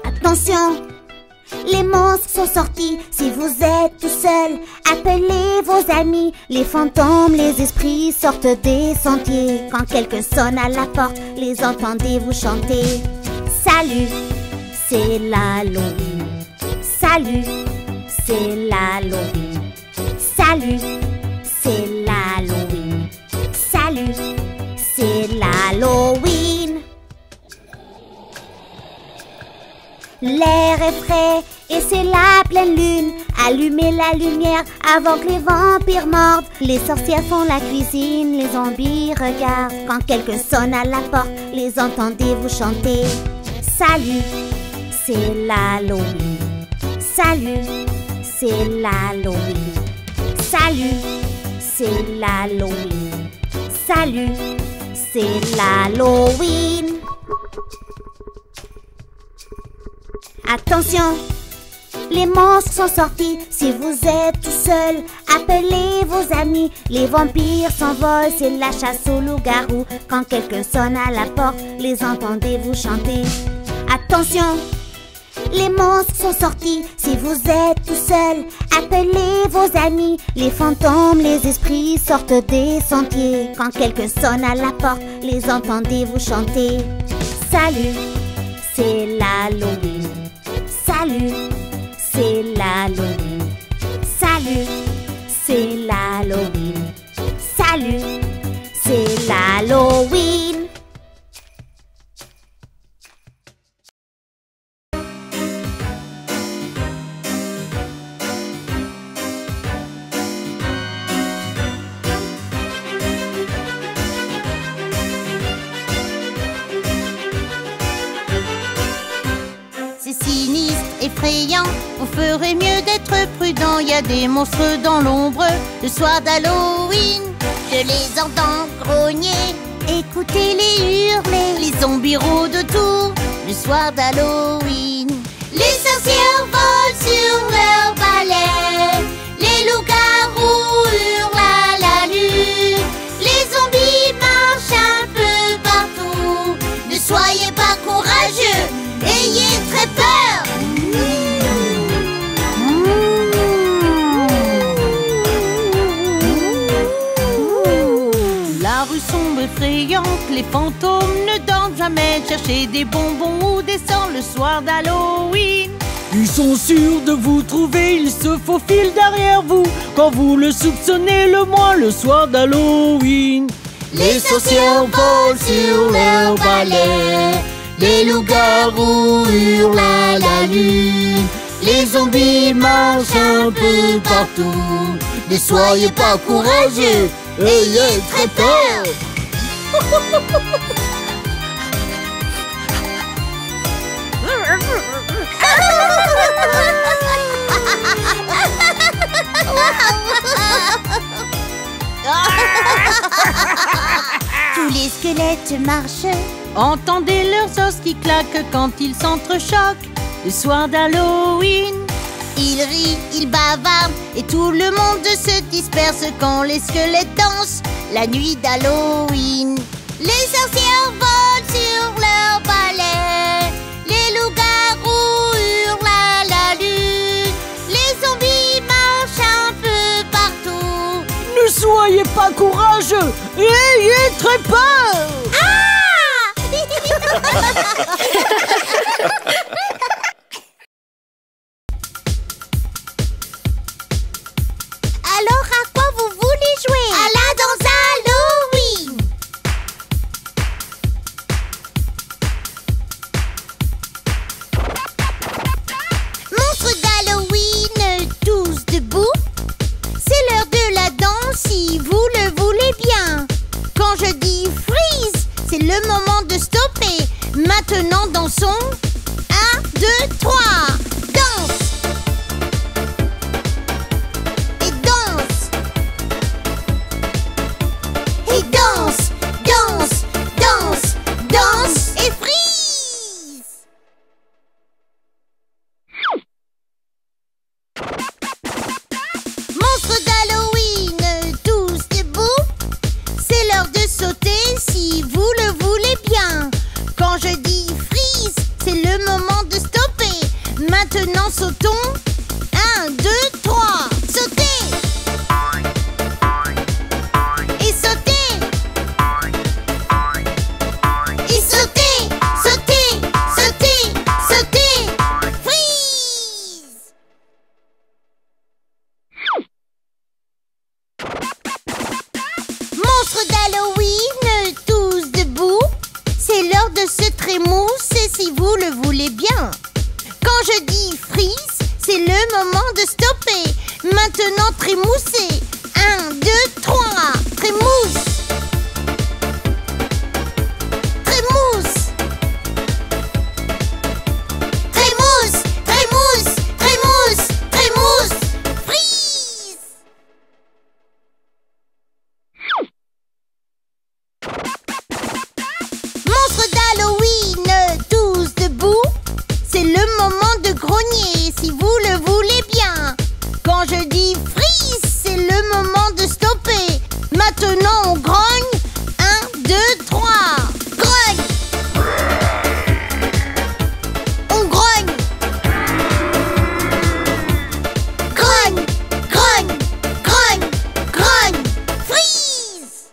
Attention, les monstres sont sortis. Si vous êtes tout seul, appelez vos amis. Les fantômes, les esprits sortent des sentiers. Quand quelqu'un sonne à la porte, les entendez-vous chanter? Salut, c'est l'Halloween. Salut, c'est l'Halloween. Salut, c'est l'Halloween. Salut, c'est l'Halloween. L'air est frais et c'est la pleine lune. Allumez la lumière avant que les vampires mordent. Les sorcières font la cuisine, les zombies regardent. Quand quelqu'un sonne à la porte, les entendez-vous chanter? Salut, c'est l'Halloween. Salut, c'est l'Halloween. Salut, c'est l'Halloween. Salut, c'est l'Halloween. Attention, les monstres sont sortis. Si vous êtes tout seul, appelez vos amis. Les vampires s'envolent, c'est la chasse aux loups-garous. Quand quelqu'un sonne à la porte, les entendez-vous chanter? Attention, les monstres sont sortis. Si vous êtes tout seul, appelez vos amis. Les fantômes, les esprits sortent des sentiers. Quand quelqu'un sonne à la porte, les entendez-vous chanter? Salut, c'est l'Halloween. Salut, c'est l'Halloween. Salut, c'est l'Halloween. Salut, c'est l'Halloween. Effrayant, on ferait mieux d'être prudent. Il y a des monstres dans l'ombre le soir d'Halloween. Je les entends grogner, écoutez-les hurler. Les zombies rôdent tout le soir d'Halloween. Les sorcières volent sur leur balai. Les loups-garous hurlent à la lune. Les zombies marchent un peu partout. Ne soyez pas courageux, ayez très peur. La rue sombre effrayante, les fantômes ne dorment jamais. Cherchez des bonbons ou des sorts le soir d'Halloween. Ils sont sûrs de vous trouver, ils se faufilent derrière vous quand vous le soupçonnez le moins le soir d'Halloween. Les sorcières volent sur leur balai. Les loups-garous hurlent à la lune. Les zombies marchent un peu partout. Ne soyez pas courageux, ayez très peur. Tous les squelettes marchent. Entendez leurs os qui claquent quand ils s'entrechoquent le soir d'Halloween. Ils rient, ils bavardent et tout le monde se disperse quand les squelettes dansent la nuit d'Halloween. Les sorcières volent sur leur balai. Les loups-garous hurlent à la lune. Les zombies marchent un peu partout. Ne soyez pas courageux, ayez très peur. Alors à quoi vous voulez jouer? À la danse Halloween. Monstres d'Halloween, tous debout. C'est l'heure de la danse si vous le voulez bien. Quand je dis freeze, c'est le moment de stopper. Maintenant dansons si vous le voulez bien. Quand je dis freeze, c'est le moment de stopper. Maintenant sautons. 1, 2, 3. Sautez. Et sautez. Et sautez. Sautez. Sautez. Sautez. Freeze. Monstres d'Halloween, tous debout. C'est l'heure de se trémousser si vous le voulez bien. Quand je dis freeze, c'est le moment de stopper. Maintenant trémoussez. 1, 2, 3. Trémousse. Trémousse. Trémousse. Trémousse. Trémousse. Trémousse. Freeze. Monstres d'Halloween, tous debout. C'est le moment de grogner si vous le voulez bien. Quand je dis freeze, c'est le moment de stopper. Maintenant on grogne. 1, 2, 3. Grogne. On grogne. Grogne. Grogne. Grogne. Grogne. Freeze.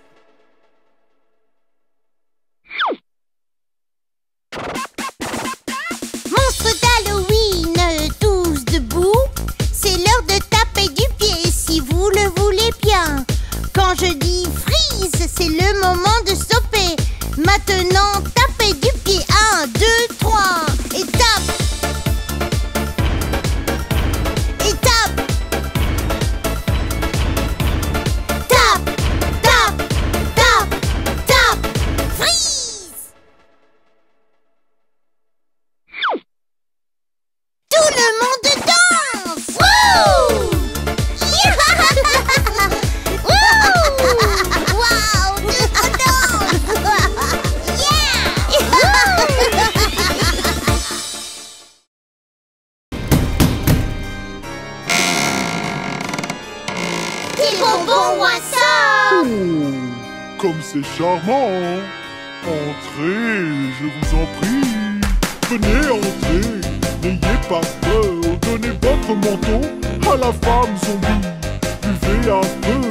Monstres d'Halloween, tous debout. C'est l'heure de taper du pied si vous le voulez bien. Quand je dis freeze, c'est le moment de stopper. Maintenant, tapez du pied. 1, 2, 3. Et tape. Et tape. Tape. Tape. Tape. Tape. Freeze. Tout le monde danse! Wouh! Wouh! Wow! Tout le monde danse! Yeah! Des bonbons Wassam! Oh, comme c'est charmant! Entrez, je vous en prie! Venez entrer! N'ayez pas peur, donnez votre manteau à la femme zombie. Buvez un peu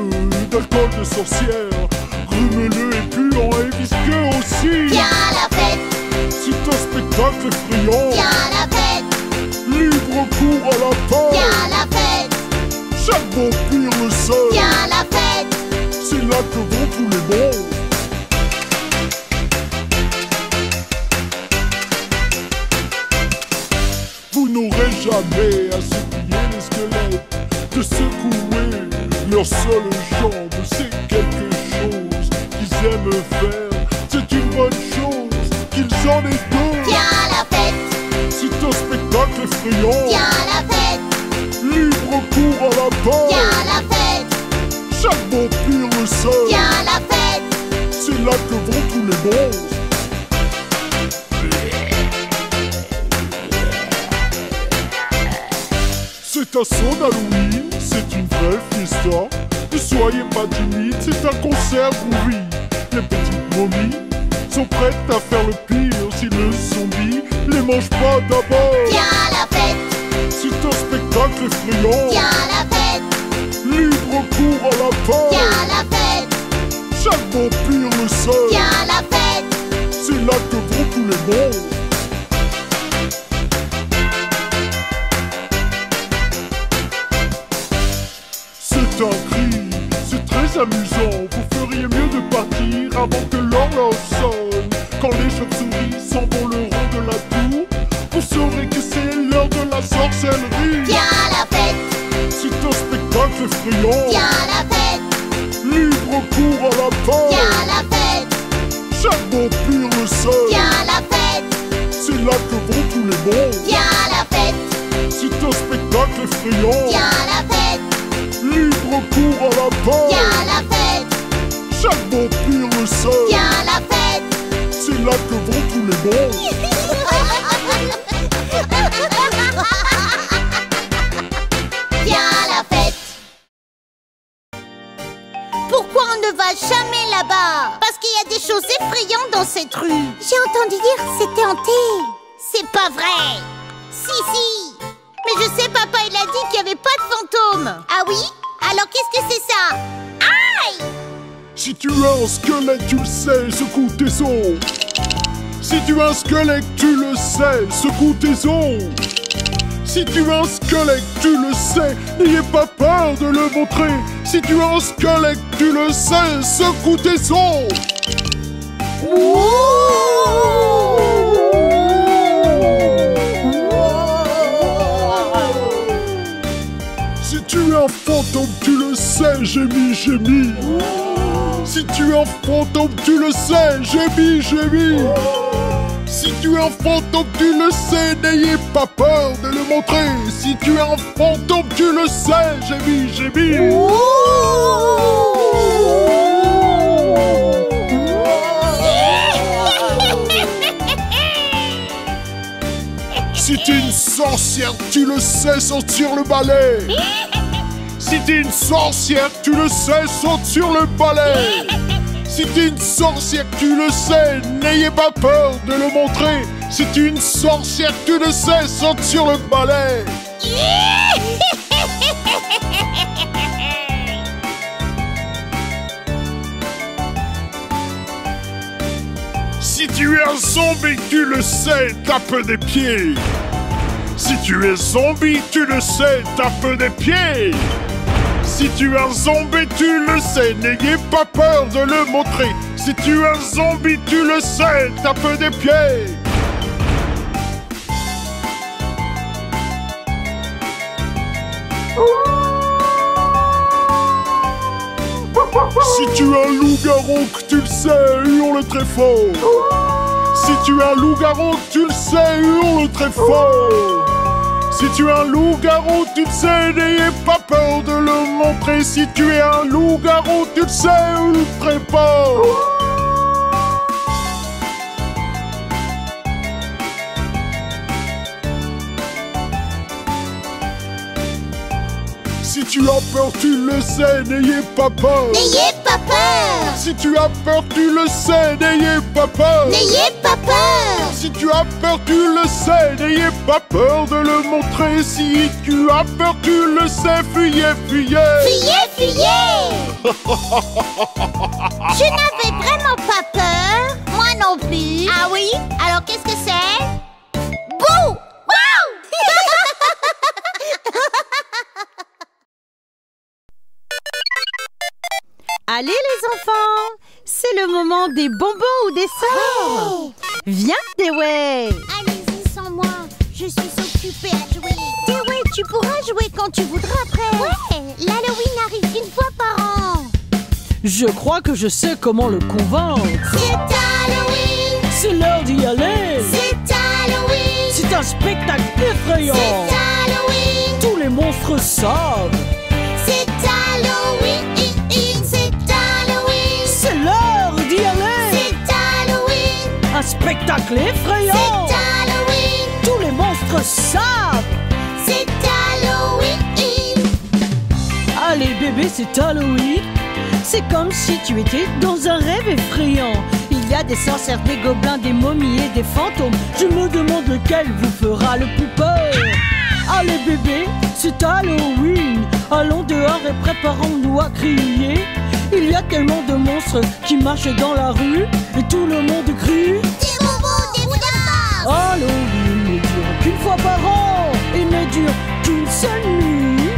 d'alcool de sorcière, rumeux et puant et visqueux aussi. Viens à la fête! C'est un spectacle effrayant. Viens à la fête! Libre cours à la peur. Viens à la fête! Chaque vampire le sait. Viens à la fête! C'est là que vont tous les monstres. Vous n'aurez jamais à supplier les squelettes de secouer leur seule jambe. C'est quelque chose qu'ils aiment faire. C'est une bonne chose qu'ils en aient deux. Viens à la fête! C'est un spectacle effrayant. Viens à la fête! Libre cours à la peur. Viens à la fête! Chaque vampire le sait. Viens à la fête! C'est là que vont tous les monstres. C'est un son d'Halloween, c'est une vraie fiesta. Ne soyez pas timides, c'est un concert groovy. Les petites momies sont prêtes à faire le pire si le zombie les mange pas d'abord. Viens à la fête! C'est un spectacle effrayant. Viens à la fête! Libre cours à la peur. Viens à la fête! Chaque vampire le sait. Viens à la fête! C'est là que vont tous les monstres. C'est un cri, c'est très amusant. Vous feriez mieux de partir avant que l'horloge sonne. Quand les chauves-souris s'en vont le rond de la tour, vous saurez que c'est l'heure de la sorcellerie. Viens à la fête! C'est un spectacle effrayant. Viens à la fête! Libre cours à la peur. Viens à la fête! Chaque vampire le sait. Viens à la fête! C'est là que vont tous les monstres. Viens à la fête! C'est un spectacle effrayant. Viens à la fête! Libre cours à la peur. Viens à la fête! Chaque vampire le sait. Viens à la fête! C'est là que vont tous les monstres. Viens à la fête! Pourquoi on ne va jamais là-bas? Parce qu'il y a des des choses effrayantes dans cette rue. J'ai entendu dire que c'était hanté. C'est pas vrai. Si. Mais je sais, papa, il a dit qu'il n'y avait pas de fantômes. Ah oui? Alors qu'est-ce que c'est ça? Aïe! Si tu as un squelette, tu le sais, secoue tes os. Si tu as un squelette, tu le sais, secoue tes os. Si tu as un squelette, tu le sais, n'ayez pas peur de le montrer. Si tu as un squelette, tu le sais, secoue tes os. Si tu es un fantôme, tu le sais, gémis. Si tu es un fantôme, tu le sais, gémis. Si tu es un fantôme, tu le sais, n'ayez pas peur de le montrer. Si tu es un fantôme, tu le sais, gémis. Si t'es une sorcière, tu le sais, saute sur le balai. Si t'es une sorcière, tu le sais, saute sur le balai. Si t'es une sorcière, tu le sais, n'ayez pas peur de le montrer. Si t'es une sorcière, tu le sais, saute sur le balai. Si tu es un zombie, tu le sais, tape des pieds. Si tu es zombie, tu le sais, tape des pieds. Si tu es un zombie, tu le sais, n'ayez pas peur de le montrer. Si tu es un zombie, tu le sais, tape des pieds. Si tu es un loup-garou, que tu le sais, hurle très fort. Si tu es un loup-garou, que tu le sais, hurle très fort. Si tu es un loup-garou, tu le sais, n'ayez pas peur de le montrer. Si tu es un loup-garou, tu le sais, hurle très fort. Si tu as peur, tu le sais, n'ayez pas peur. N'ayez pas peur. Si tu as peur, tu le sais, n'ayez pas peur. N'ayez pas peur. Si tu as peur, tu le sais, n'ayez pas peur de le montrer. Si tu as peur, tu le sais, fuyez. Fuyez. Je n'avais vraiment pas peur. Moi non plus. Ah oui? Alors qu'est-ce que c'est? Bouh! Wow! Allez les enfants, c'est le moment des bonbons ou des sorts. Viens Dewey. Allez-y sans moi, je suis occupée à jouer. Dewey, tu pourras jouer quand tu voudras après. Ouais, l'Halloween arrive une fois par an. Je crois que je sais comment le convaincre. C'est Halloween. C'est l'heure d'y aller. C'est Halloween. C'est un spectacle effrayant. C'est Halloween. Tous les monstres savent. C'est Halloween. C'est l'heure d'y aller. C'est Halloween. Un spectacle effrayant. C'est Halloween. Tous les monstres savent. C'est Halloween. Allez bébé, c'est Halloween. C'est comme si tu étais dans un rêve effrayant. Il y a des sorcières, des gobelins, des momies et des fantômes. Je me demande lequel vous fera le plus peur. Allez bébé, c'est Halloween. Allons dehors et préparons-nous à crier. Il y a tellement de monstres qui marchent dans la rue et tout le monde crie. Des bonbons, des boulevards. Halloween ne dure qu'une fois par an et ne dure qu'une seule nuit.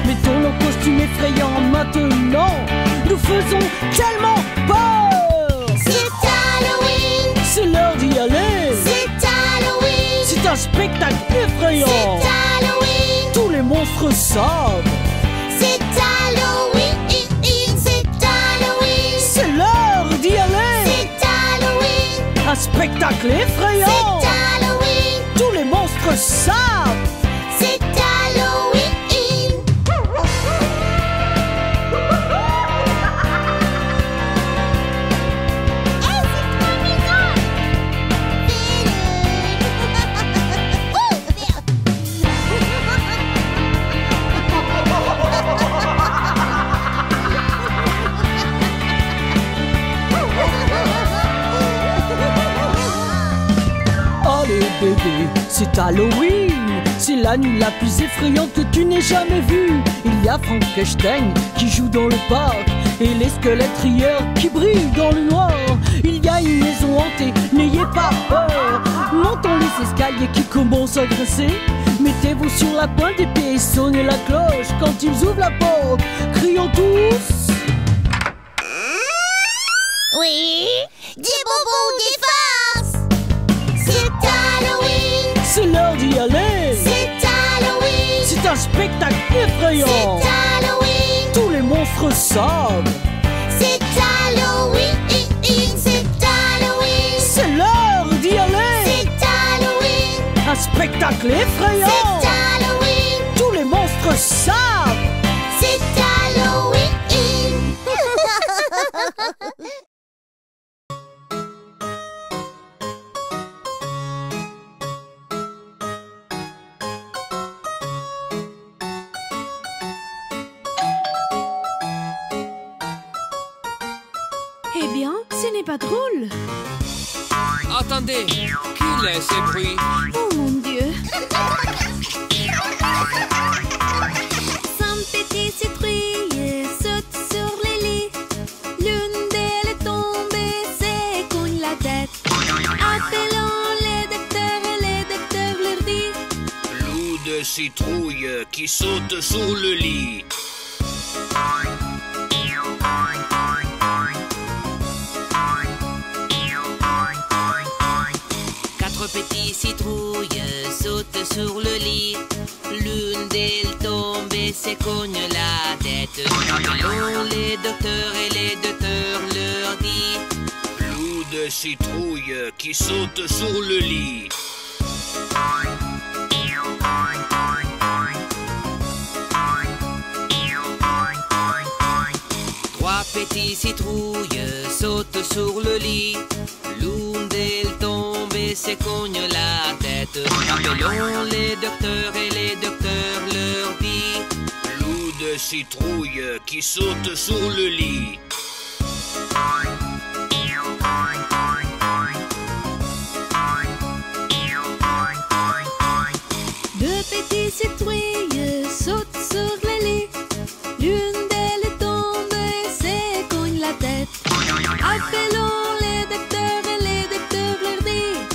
Mettons nos costumes effrayants maintenant. Nous faisons tellement peur. C'est Halloween. C'est l'heure d'y aller. C'est Halloween. C'est un spectacle effrayant. C'est Halloween. Tous les monstres savent. C'est Halloween. C'est Halloween. C'est l'heure d'y aller. C'est Halloween. Un spectacle effrayant. C'est Halloween. Tous les monstres savent. C'est Halloween. bébé, c'est Halloween. C'est la nuit la plus effrayante que tu n'aies jamais vue. Il y a Frankenstein qui joue dans le parc et les squelettes rieurs qui brillent dans le noir. Il y a une maison hantée, n'ayez pas peur. Montons les escaliers qui commencent à grincer. Mettez-vous sur la pointe des pieds et sonnez la cloche quand ils ouvrent la porte. Crions tous. Oui, des bonbons ou des farces. C'est Halloween. C'est l'heure d'y aller. C'est Halloween. C'est un spectacle effrayant. C'est Halloween. Tous les monstres savent. C'est Halloween. C'est Halloween. C'est l'heure d'y aller. C'est Halloween. Un spectacle effrayant. C'est Halloween. Tous les monstres savent. C'est Halloween. Eh bien, ce n'est pas drôle. Attendez, qui est ce bruit? Oh mon Dieu. 100 petits citrouilles sautent sur les lits. L'une d'elles est tombée, c'est cogne la tête. Appelons les docteurs et les docteurs leur disent: Loup de citrouille qui saute sur le lit. Quatre petits citrouilles sautent sur le lit. L'une d'elles tombe et se cogne la tête. Appelons les docteurs et les docteurs leur disent: Loup de citrouille qui saute sur le lit. Trois petits citrouilles sautent sur le lit. L'une d'elles tombe et se cogne la tête. Appelons les docteurs et les docteurs leur disent: Loup de citrouille qui saute sur le lit. Deux petits citrouilles sautent sur le lit. L'une d'elles est tombée, se cogne la tête. Appelons les docteurs et les docteurs leur disent: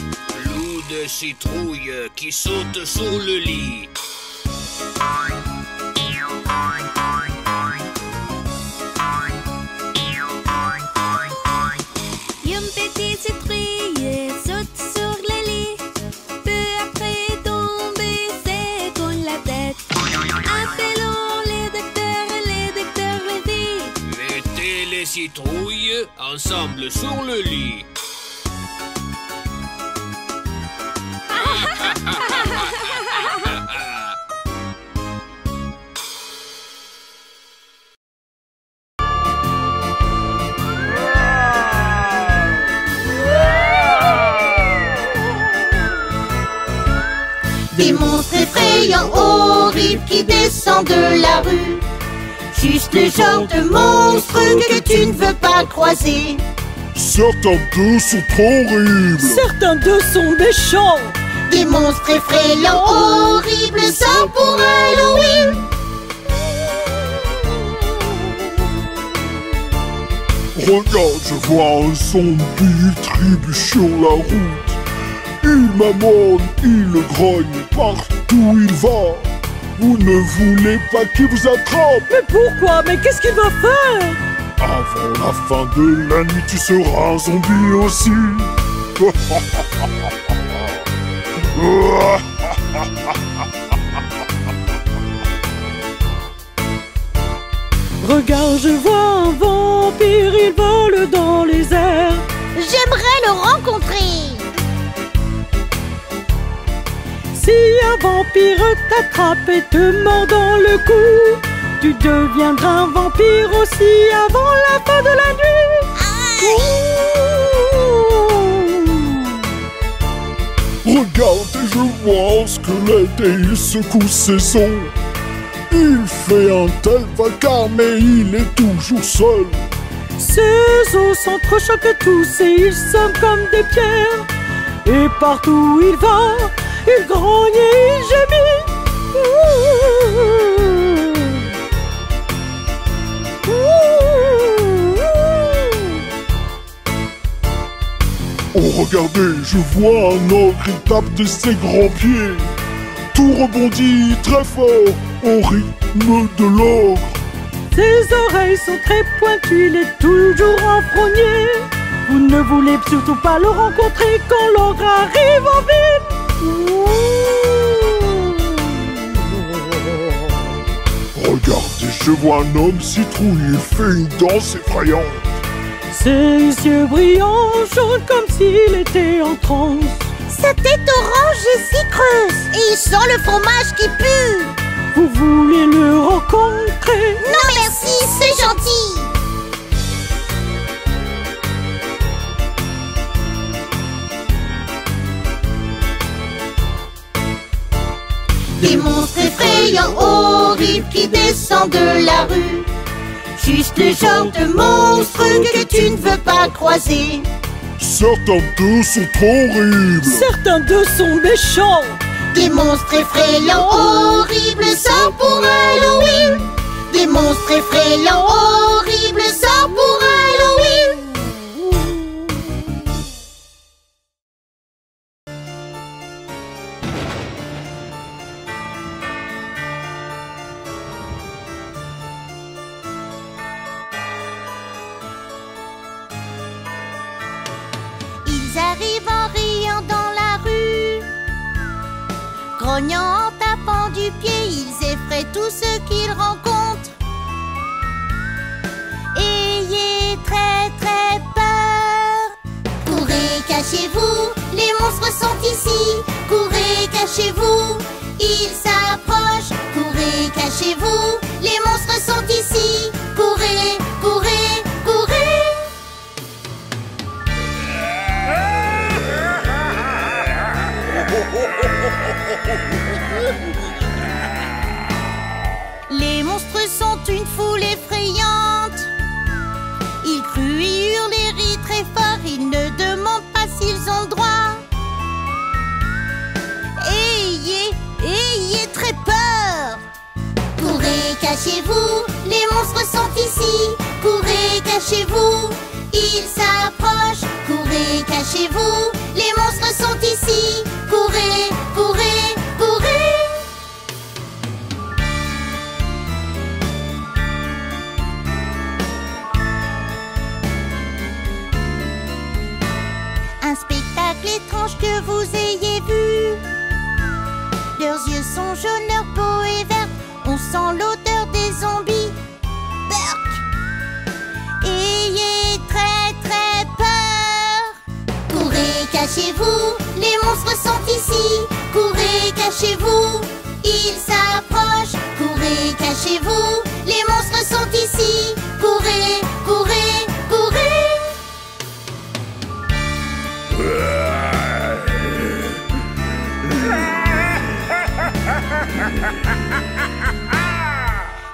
Loup de citrouille qui saute sur le lit. Un petit citrouille saute sur le lit. Peu après tomber, se cogne la tête. Appelons les docteurs et les docteurs leur disent: Mettez les citrouilles ensemble sur le lit. Des monstres effrayants, horribles qui descendent de la rue. Juste le genre de monstre que tu ne veux pas croiser. Certains d'eux sont trop horribles. Certains d'eux sont méchants. Des monstres effrayants, horribles, ça pour Halloween. Regarde, je vois un zombie trébucher sur la route. Il m'amène, il grogne partout où il va. Vous ne voulez pas qu'il vous attrape? Mais pourquoi? Mais qu'est-ce qu'il va faire? Avant la fin de la nuit, tu seras un zombie aussi. Regarde, je vois un vampire, il vole dans les airs. J'aimerais le rencontrer. Si un vampire t'attrape et te mord dans le cou, tu deviendras un vampire aussi avant la fin de la nuit. Regarde, je vois un squelette et il secoue ses os. Il fait un tel vacarme mais il est toujours seul. Ses os sont trop chauds que tous et ils sonnent comme des pierres. Et partout où il va, il grogne et il gémit. Oh regardez, je vois un ogre, il tape de ses grands pieds. Tout rebondit très fort au rythme de l'ogre. Ses oreilles sont très pointues, il est toujours enfrogné. Vous ne voulez surtout pas le rencontrer quand l'ogre arrive en ville. Regardez, je vois un homme citrouille, il fait une danse effrayante. Ses yeux brillants jaune comme s'il était en transe. Sa tête orange et si creuse. Et il sent le fromage qui pue. Vous voulez le rencontrer? Non merci, c'est gentil. Des monstres effrayants, horribles qui descendent de la rue. Juste le genre de monstres que tu ne veux pas croiser. Certains d'eux sont trop horribles. Certains d'eux sont méchants. Des monstres effrayants, horribles, ça pour Halloween. Des monstres effrayants, horribles, ça pour Halloween. Ils arrivent en riant dans la rue, grognant en tapant du pied, ils effraient tous ceux qu'ils rencontrent. Ayez très très peur. Courez, cachez-vous, les monstres sont ici. Courez, cachez-vous, ils s'approchent. Courez, cachez-vous, les monstres sont ici. Courez, courez, courez. Les monstres sont une foule effrayante. Ils cruent et hurlent et rient très fort. Ils ne demandent pas s'ils ont le droit. Ayez très peur. Courez, cachez-vous, les monstres sont ici. Courez, cachez-vous, ils s'approchent. Courez, cachez-vous, les monstres sont ici. Courez, courez, courez. Un spectacle étrange que vous ayez vu. Leurs yeux sont jaunes, leur peau est verte. On sent l'odeur des zombies. Burk. Ayez très très peur. Courez, cachez-vous, les monstres sont ici. Courez, cachez-vous, ils s'approchent. Courez, cachez-vous, les monstres sont ici. Courez, courez, courez.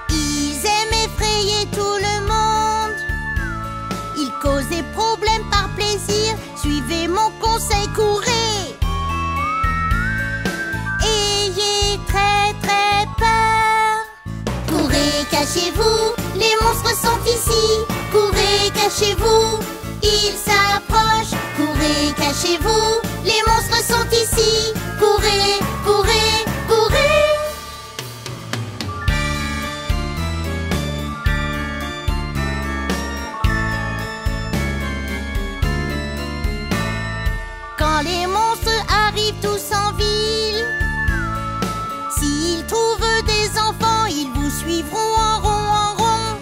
Ils aiment effrayer tout le monde. Ils causent des problèmes par plaisir. Suivez mon conseil, courez. Ayez très très peur. Courez, cachez-vous, les monstres sont ici. Courez, cachez-vous, ils s'approchent. Courez, cachez-vous, les monstres sont ici. Courez, courez, courez. Quand les monstres arrivent tous en ville, s'ils trouvent des enfants, ils vous suivront en rond en rond.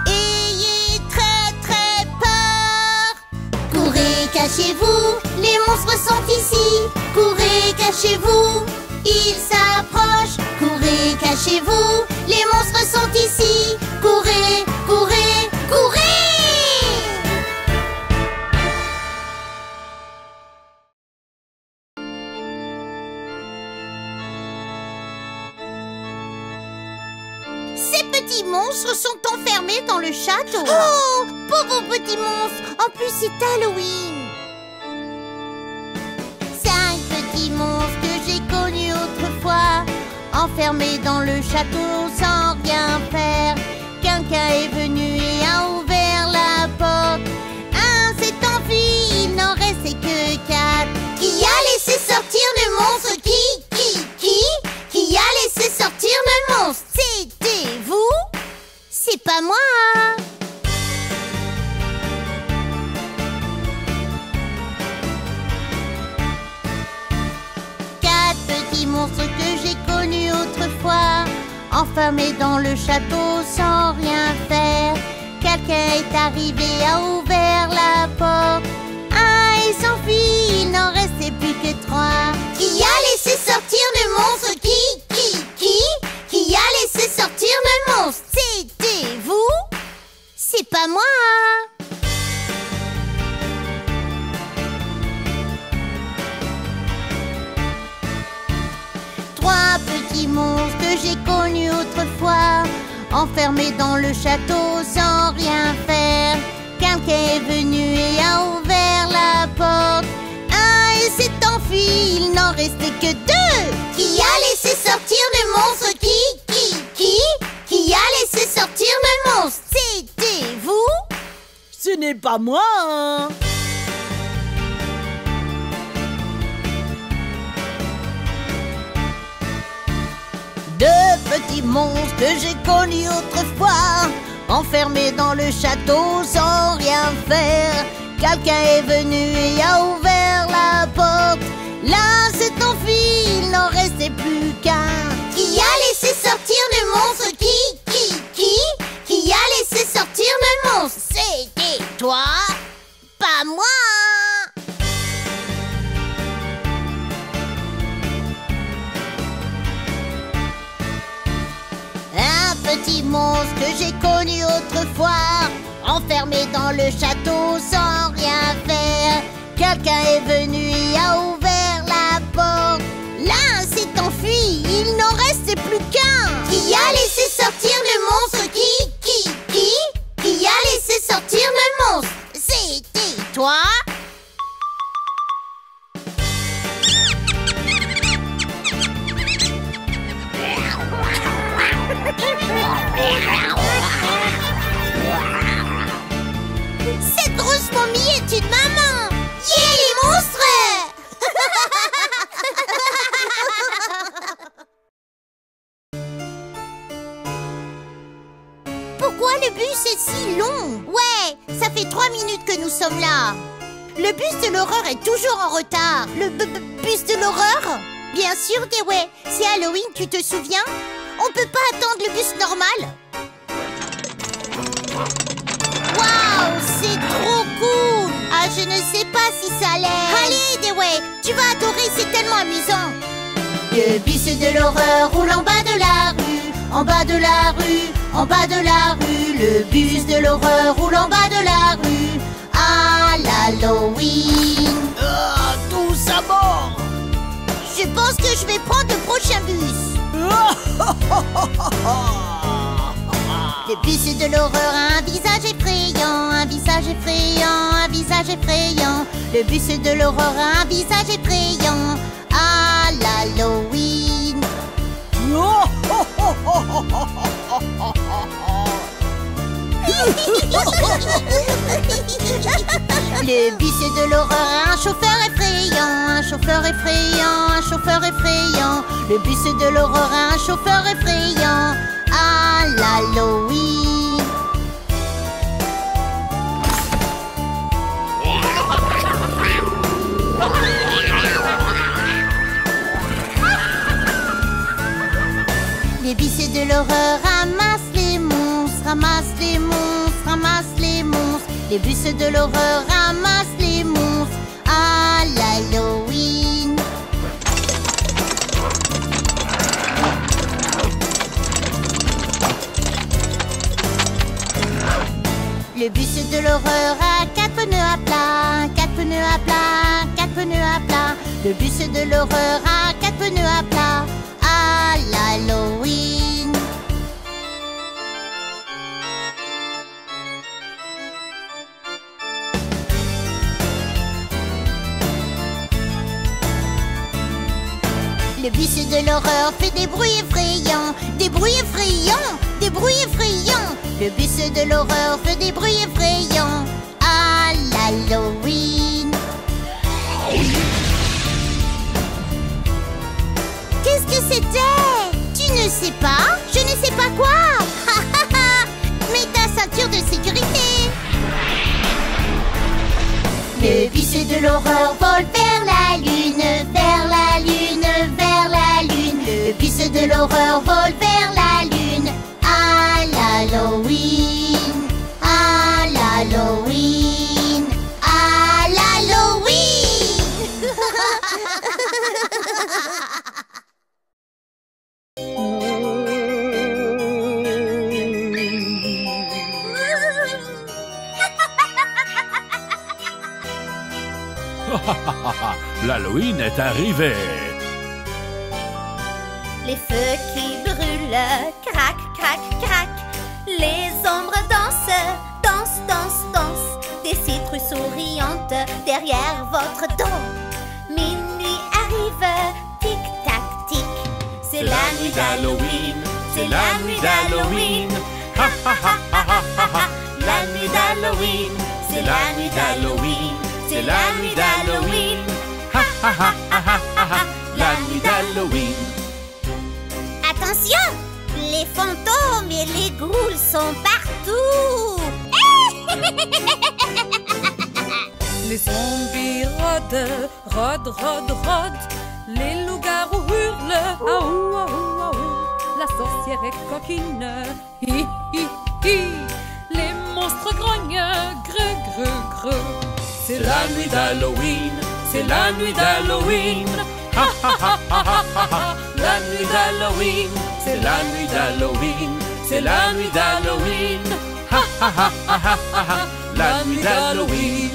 Ayez très très peur. Courez, cachez-vous, les monstres sont ici. Courez, cachez-vous, ils s'approchent. Courez, cachez-vous, les monstres sont ici. Courez, courez, courez. Ces petits monstres sont enfermés dans le château. Oh, pauvres petits monstres. En plus, c'est Halloween. enfermé dans le château sans rien faire. Quelqu'un est venu et a ouvert la porte. Un s'est enfui, il n'en restait que 4. Qui a laissé sortir le monstre? Qui a laissé sortir le monstre? C'était vous? C'est pas moi. 4 petits monstres que j'ai connus autrefois, enfermés dans le château sans rien faire. Quelqu'un est arrivé, a ouvert la porte. Un est s'enfuit, il n'en restait plus que 3. Qui a laissé sortir le monstre? Qui a laissé sortir le monstre? C'était vous? C'est pas moi. 3 petits monstres que j'ai connus autrefois, enfermés dans le château sans rien faire. Quelqu'un est venu et a ouvert la porte. Un et s'est enfui, il n'en restait que 2. Qui a laissé sortir le monstre? Qui a laissé sortir le monstre? C'était vous? Ce n'est pas moi, hein. Deux petits monstres que j'ai connus autrefois, enfermés dans le château sans rien faire. Quelqu'un est venu et a ouvert la porte. L'un s'est enfui, il n'en restait plus qu'un. Qui a laissé sortir le monstre? Qui a laissé sortir le monstre? C'était toi? Pas moi. Un petit monstre que j'ai connu autrefois, enfermé dans le château sans rien faire. Quelqu'un est venu et a ouvert la porte. L'un s'est enfui, il n'en restait plus qu'un. Qui a laissé sortir le monstre? Qui a laissé sortir le monstre? C'était toi? Cette grosse momie est une maman. Yeah, les monstres! Pourquoi le bus est si long? Ouais, ça fait 3 minutes que nous sommes là. Le bus de l'horreur est toujours en retard. Le bus de l'horreur? Bien sûr, Dewey. C'est Halloween, tu te souviens? On peut pas attendre le bus normal. Waouh, c'est trop cool! Ah, je ne sais pas si ça l'est. Allez, Dewey, tu vas adorer, c'est tellement amusant. Le bus de l'horreur roule en bas de la rue, en bas de la rue, en bas de la rue. Le bus de l'horreur roule en bas de la rue à l'Halloween. Ah, tous à bord. Je pense que je vais prendre le prochain bus. Le bus de l'horreur a un visage effrayant, un visage effrayant, un visage effrayant. Le bus de l'horreur a un visage effrayant à l'Halloween. Le bus de l'horreur a un chauffeur effrayant, un chauffeur effrayant, un chauffeur effrayant. Le bus de l'horreur a un chauffeur effrayant à l'Halloween. Le bus de l'horreur ramasse les monstres, ramasse les monstres, ramasse les monstres. Les bus de l'horreur ramassent les monstres à l'Halloween. Le bus de l'horreur a 4 pneus à plat, 4 pneus à plat, 4 pneus à plat. Le bus de l'horreur a 4 pneus à plat à l'Halloween. Le Le bus de l'horreur fait des bruits effrayants, des bruits effrayants, des bruits effrayants. Le bus de l'horreur fait des bruits effrayants à l'Halloween. Qu'est-ce que c'était? Tu ne sais pas? Je ne sais pas quoi. Mets ta ceinture de sécurité. Le bus de l'horreur vole vers la lune, vers la lune, vers la lune. Le bus de l'horreur vole vers la lune à l'Halloween, à l'Halloween, à l'Halloween. L'Halloween est arrivé. Les feux qui brûlent, crac, crac, crac. Les ombres dansent, dansent, dansent, dansent. Des citrouilles souriantes derrière votre dos. Minuit arrive, tic, tac, tic. C'est la nuit d'Halloween, c'est la nuit d'Halloween. Ha ha ha ha ha ha. La nuit d'Halloween, c'est la nuit d'Halloween. C'est la nuit d'Halloween. Ha ha ha ha ha ha. La nuit d'Halloween. Attention, les fantômes et les ghouls sont partout. Les zombies rôdent, rôdent, rôdent, rôdent. Les loups-garous hurlent, aou, aou, aou. La sorcière est coquine, hi, hi, hi. Les monstres grognent, greu, greu, greu. C'est la nuit d'Halloween, c'est la nuit d'Halloween. Ha ha ha ha ha ha. La nuit d'Halloween, c'est la nuit d'Halloween, c'est la nuit d'Halloween. Ha ha ha ha ha ha. La nuit d'Halloween.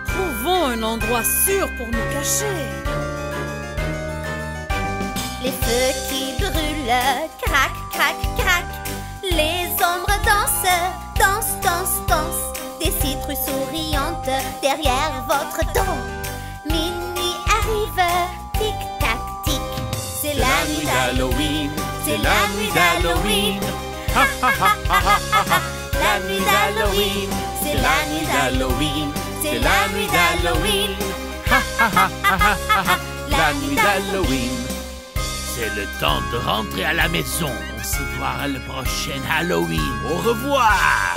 Trouvons un endroit sûr pour nous cacher. Les feux qui brûlent, crac, crac, crac. Les ombres dansent, dansent, dansent, dansent. Des citrouilles souriantes derrière votre dos. Minuit arrive, tic, tac, tic. C'est la nuit d'Halloween, c'est la nuit d'Halloween. Ha ha ha ha ha ha. La nuit d'Halloween, c'est la nuit d'Halloween. C'est la nuit d'Halloween. Ha ha ha ha ha ha. La nuit d'Halloween. C'est le temps de rentrer à la maison. On se voit le prochain Halloween. Au revoir.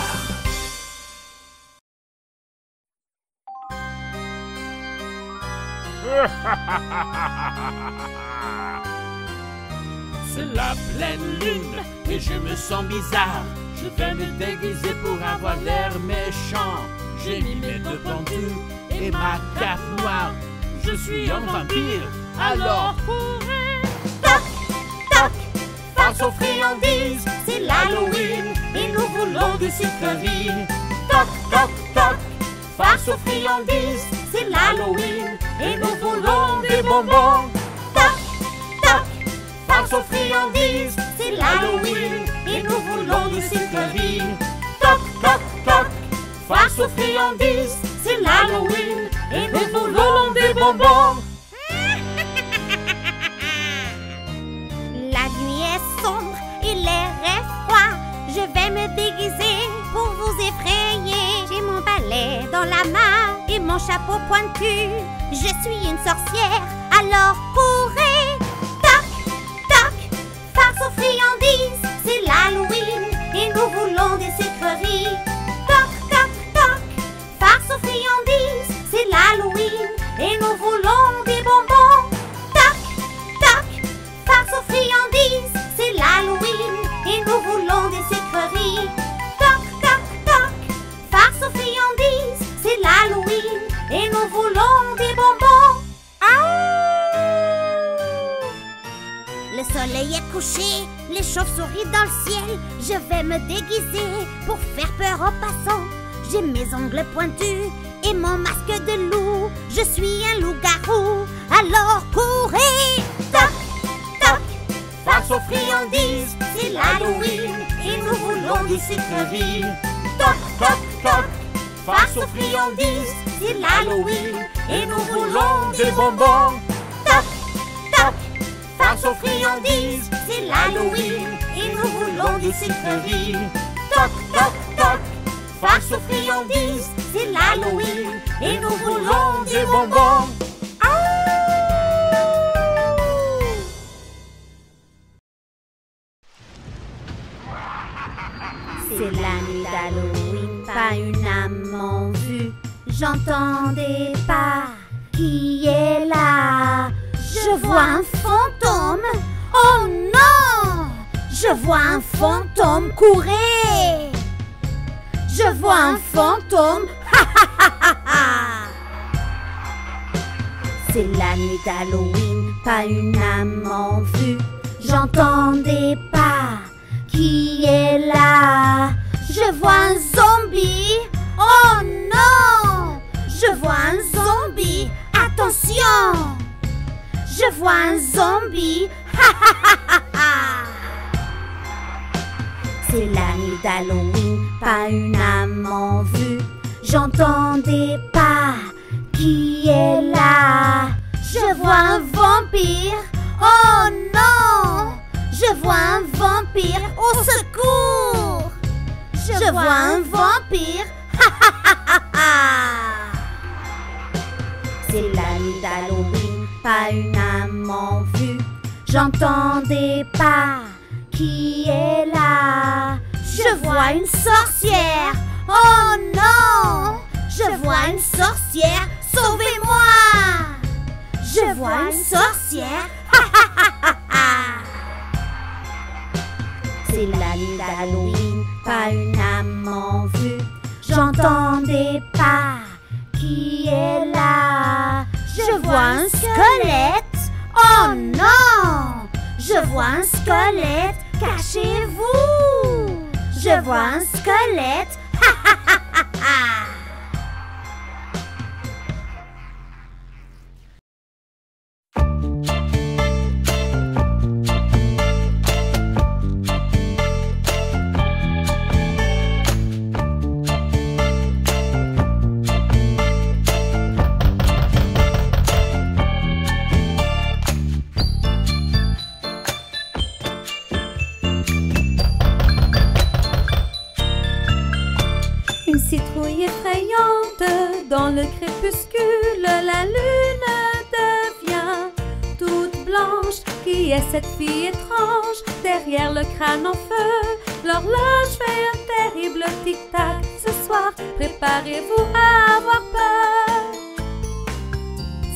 C'est la pleine lune et je me sens bizarre. Je vais me déguiser pour avoir l'air méchant. J'ai mis mes deux pendules et ma cape noire. Je suis un vampire, alors courez. Toc, toc, face aux friandises, c'est l'Halloween et nous voulons des sucreries. Toc, toc, toc, face aux friandises, c'est l'Halloween et nous voulons des bonbons. Toc, toc, face aux friandises, c'est l'Halloween et nous voulons des sucreries. Toc, toc, toc, face aux friandises, c'est l'Halloween et nous voulons des bonbons. La nuit est sombre et l'air est froid. Je vais me déguiser pour vous effrayer. J'ai mon balai dans la main et mon chapeau pointu. Je suis une sorcière, alors courez. Toc, toc, face aux friandises, c'est l'Halloween et nous voulons des sucreries. Toc, toc, toc, face aux friandises, c'est l'Halloween et nous voulons des bonbons. Toc, toc, face aux friandises, c'est l'Halloween et nous voulons des sucreries. Toc, toc, toc, face aux friandises, c'est l'Halloween et nous voulons des bonbons. Le soleil est couché, les chauves-souris dans le ciel. Je vais me déguiser pour faire peur aux passants. J'ai mes ongles pointus et mon masque de loup. Je suis un loup-garou, alors courez. Toc, toc, face aux friandises, c'est l'Halloween et nous voulons des sucreries. Toc, toc, toc, face aux friandises, c'est l'Halloween et nous voulons des bonbons. Toc, face aux friandises, c'est l'Halloween et nous voulons des sucreries. Toc, toc, toc, face aux friandises, c'est l'Halloween et nous voulons des bonbons. C'est la nuit d'Halloween, pas une âme en vue. J'entends des pas, qui est là? Je vois un fantôme, oh non! Je vois un fantôme courir. Je vois un fantôme, ha ha ha ha ha! C'est la nuit d'Halloween, pas une âme en vue. J'entends des pas, qui est là? Je vois un zombie, oh non! Je vois un zombie, attention! Je vois un zombie, ha ha ha ha ha! C'est la nuit d'Halloween, pas une âme en vue. J'entends des pas, qui est là? Je vois un vampire, oh non! Je vois un vampire, au secours! Je vois un vampire, ha ha ha ha ha! C'est la nuit d'Halloween, pas une âme en vue. J'entends des pas, qui est là? Je vois une sorcière, oh non! Je vois une sorcière, sauvez-moi! Je vois une sorcière, ha ha ha ha ha! C'est la nuit d'Halloween, pas une âme en vue. J'entends des pas, qui est là? Je vois un squelette, oh non! Je vois un squelette, cachez-vous! Je vois un squelette, ha ha ha ha ha! Une citrouille effrayante dans le crépuscule, la lune devient toute blanche. Qui est cette fille étrange derrière le crâne en feu? L'horloge fait un terrible tic-tac. Ce soir, préparez-vous à avoir peur.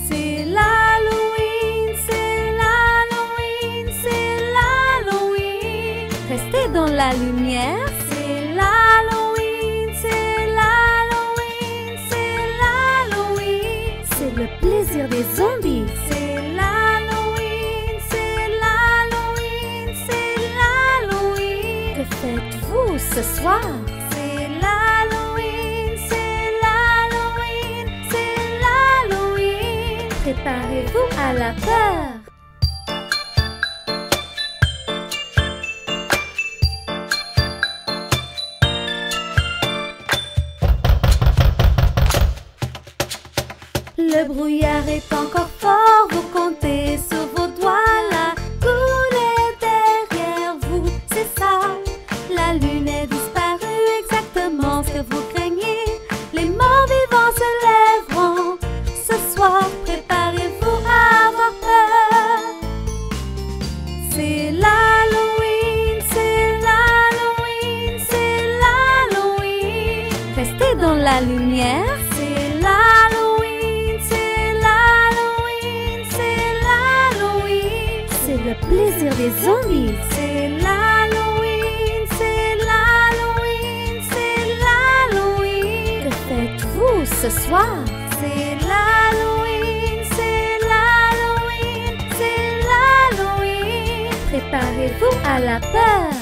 C'est l'Halloween, c'est l'Halloween, c'est l'Halloween. Restez dans la lumière, c'est l'Halloween, c'est l'Halloween, c'est l'Halloween. C'est le plaisir des zombies, c'est l'Halloween, c'est l'Halloween, c'est l'Halloween. Que faites-vous ce soir? C'est l'Halloween, c'est l'Halloween, c'est l'Halloween. Préparez-vous à la peur. Le brouillard est encore fort, vous comptez sur vos doigts. La boule est derrière vous, c'est ça. La lune est disparue, exactement ce que vous craignez. Les morts vivants se lèveront. Ce soir, préparez-vous à avoir peur. C'est l'Halloween, c'est l'Halloween, c'est l'Halloween. Restez dans la lumière, c'est l'Halloween, c'est l'Halloween, c'est l'Halloween. C'est le plaisir des zombies, c'est l'Halloween, c'est l'Halloween, c'est l'Halloween. Que faites-vous ce soir? C'est l'Halloween, c'est l'Halloween, c'est l'Halloween. Préparez-vous à la peur.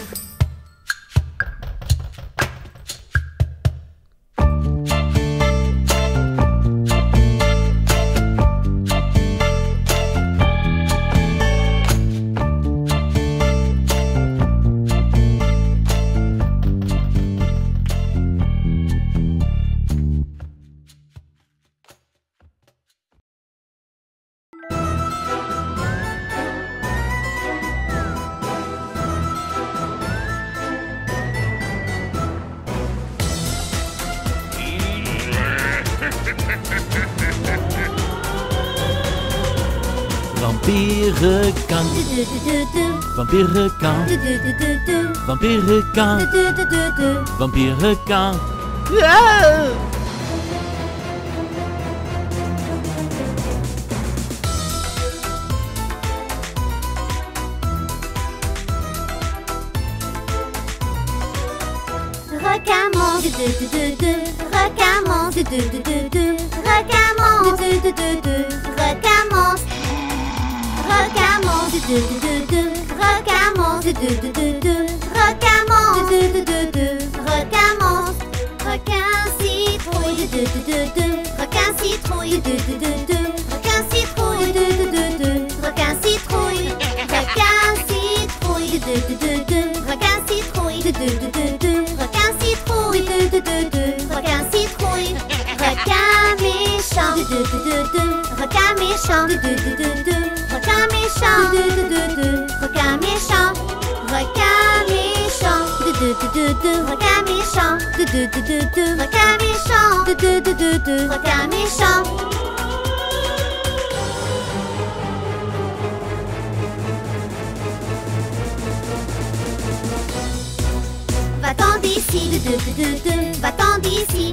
Vampire requin, vampire requin, vampire requin, vampire requin. Requin mange, requin mange, requin mange, requin mange, requin mange, requin mange, requin mange, requin mange, requin citrouille, requin citrouille, requin citrouille, requin citrouille, requin citrouille, requin citrouille, requin citrouille, requin citrouille, requin méchant, requin méchant, requin méchant, requin méchant, requin méchant, requin méchant, requin méchant, requin méchant. Va-t'en d'ici, va-t'en d'ici,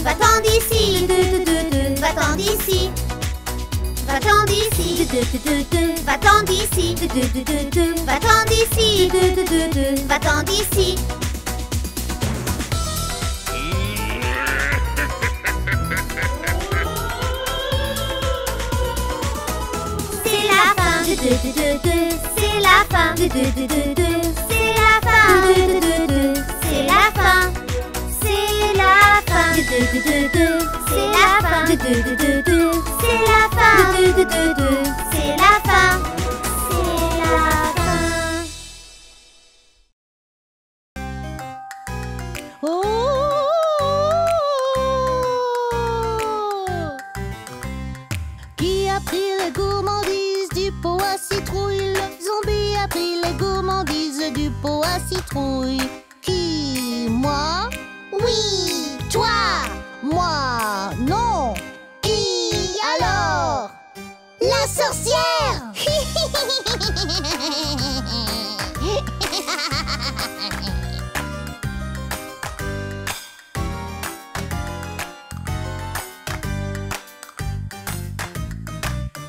va-t'en d'ici, va-t'en d'ici, va-t'en d'ici, va-t'en d'ici, va-t'en d'ici, va-t'en d'ici. C'est la fin, c'est la fin, c'est la fin, c'est la fin, c'est la fin, c'est la fin, c'est la fin, c'est la fin, c'est la fin. Qui a pris les gourmandises du pot à citrouille? Le zombie a pris les gourmandises du pot à citrouille. Qui? Moi? Oui! Toi? Moi? Non! Qui alors? La sorcière!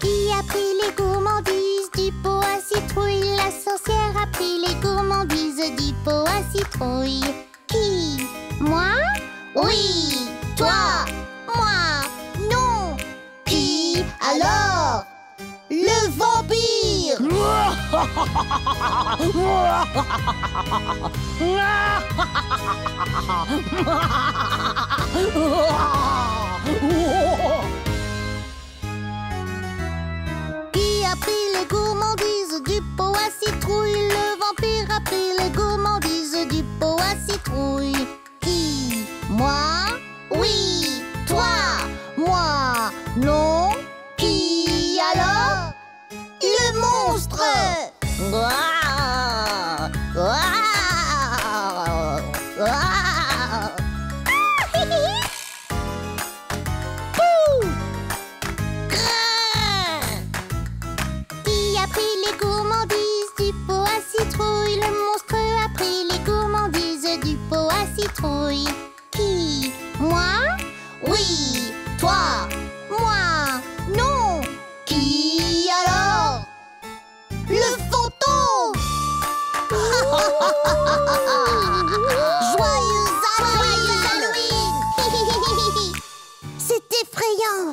Qui a pris les gourmandises du pot à citrouille? La sorcière a pris les gourmandises du pot à citrouille. Qui? Moi? Oui! Toi? Moi? Non! Qui alors? Le vampire! Qui a pris les gourmandises du pot à citrouille? Le vampire a pris les gourmandises du pot à citrouille. Qui? Moi? Oui! Toi? Moi? Non? Qui alors? Le monstre! Qui a pris les gourmandises du pot à citrouille? Le monstre a pris les gourmandises du pot à citrouille. Qui? Moi? Oui! Toi? Moi? Non! Qui alors? Le fantôme! Joyeux Halloween! C'est effrayant!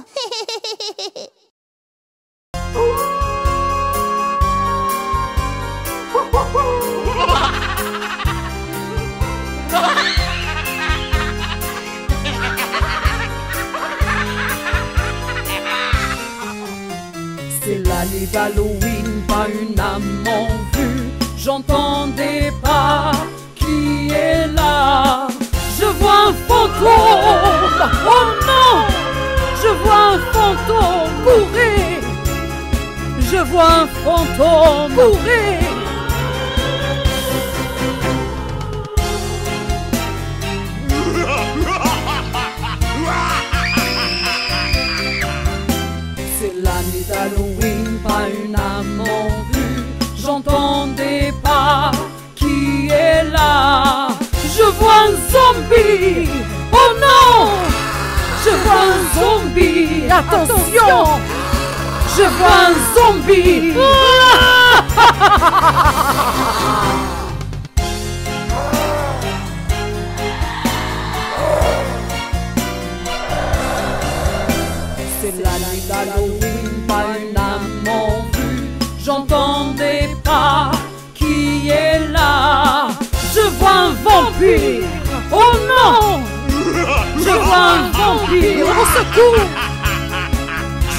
C'est la nuit d'Halloween, pas une âme en vue. J'entends des pas, qui est là? Je vois un fantôme, oh non! Je vois un fantôme, courez! Je vois un fantôme, courez! C'est la nuit d'Halloween, pas zombie! Oh non! Je vois un zombie! Attention! Je vois un zombie! C'est la nuit d'Halloween, pas une âme en vue. J'entends des pas, qui est là? Je vois un vampire! Oh non! Je vois un vampire! Au secours!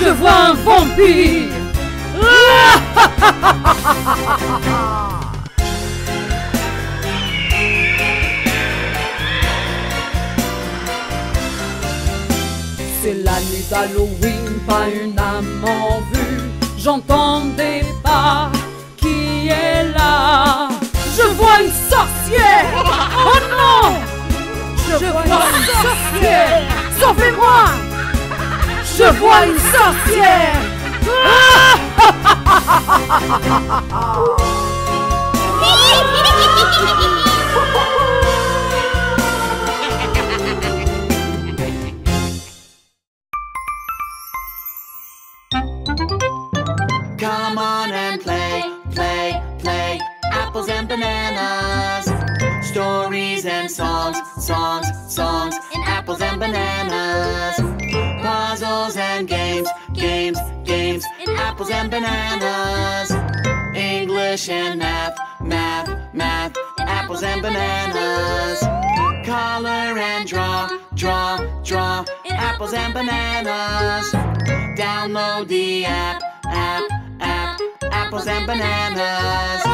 Je vois un vampire! C'est la nuit d'Halloween, pas une âme en vue. J'entends des pas, qui est là? Je vois une sorcière! Oh non! Je vois une sorcière! Sauvez-moi! Je vois une sorcière! Come on and play, play, play. Apples and bananas. Stories and songs, songs, songs. And apples and bananas. Puzzles and games, games, games. And apples and bananas. English and math, math, math. Apples and bananas. Color and draw, draw, draw. And apples and bananas. Download the app, app, app. Apples and bananas.